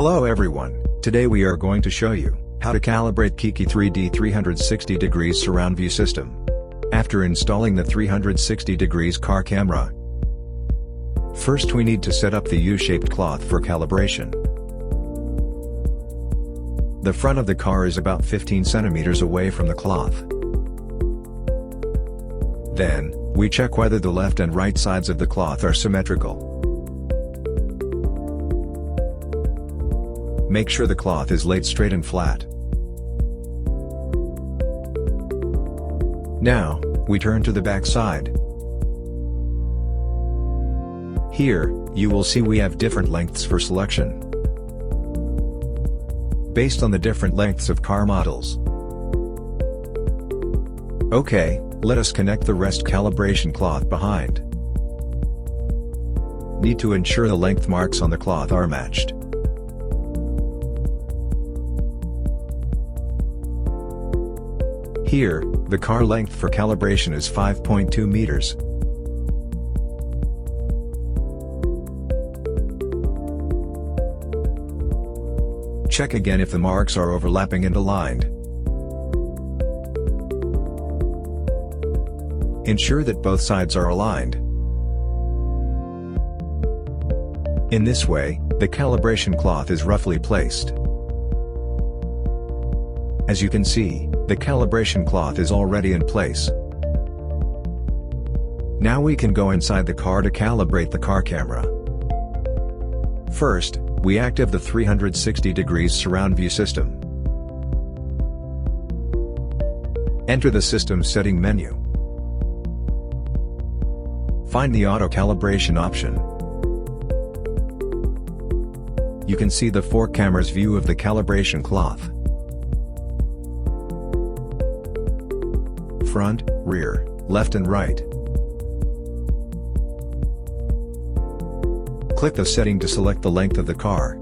Hello everyone, today we are going to show you how to calibrate Keakky 3D 360 degrees surround view system. After installing the 360 degrees car camera, first we need to set up the U-shaped cloth for calibration. The front of the car is about 15 centimeters away from the cloth. Then, we check whether the left and right sides of the cloth are symmetrical. Make sure the cloth is laid straight and flat. Now, we turn to the back side. Here, you will see we have different lengths for selection, based on the different lengths of car models. Okay, let us connect the rest calibration cloth behind. Need to ensure the length marks on the cloth are matched. Here, the car length for calibration is 5.2 meters. Check again if the marks are overlapping and aligned. Ensure that both sides are aligned. In this way, the calibration cloth is roughly placed. As you can see, the calibration cloth is already in place. Now we can go inside the car to calibrate the car camera. First, we activate the 360 degrees surround view system. Enter the system setting menu. Find the auto calibration option. You can see the 4 cameras view of the calibration cloth: front, rear, left and right. Click the setting to select the length of the car.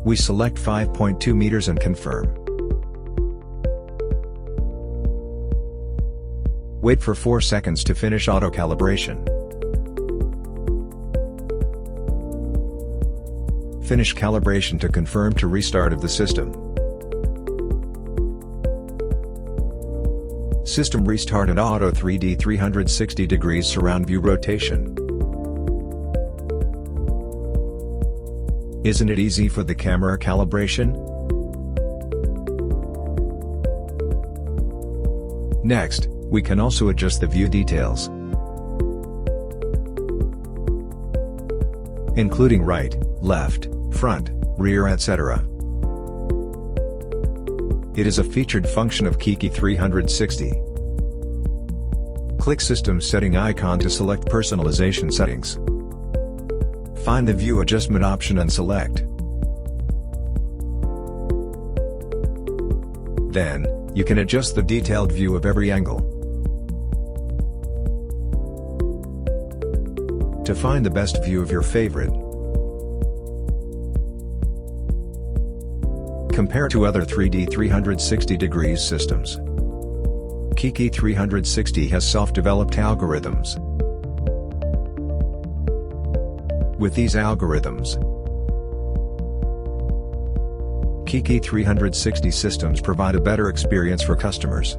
We select 5.2 meters and confirm. Wait for 4 seconds to finish auto calibration. Finish calibration to confirm to restart of the system. System restarted auto 3D 360 degrees surround view rotation. Isn't it easy for the camera calibration? Next, we can also adjust the view details, including right, left, front, rear, etc. It is a featured function of Keakky 360. Click System Setting icon to select Personalization settings. Find the View Adjustment option and select. Then, you can adjust the detailed view of every angle. To find the best view of your favorite, compare to other 3D 360 degrees systems. Keakky 360 has self-developed algorithms. With these algorithms, Keakky 360 systems provide a better experience for customers.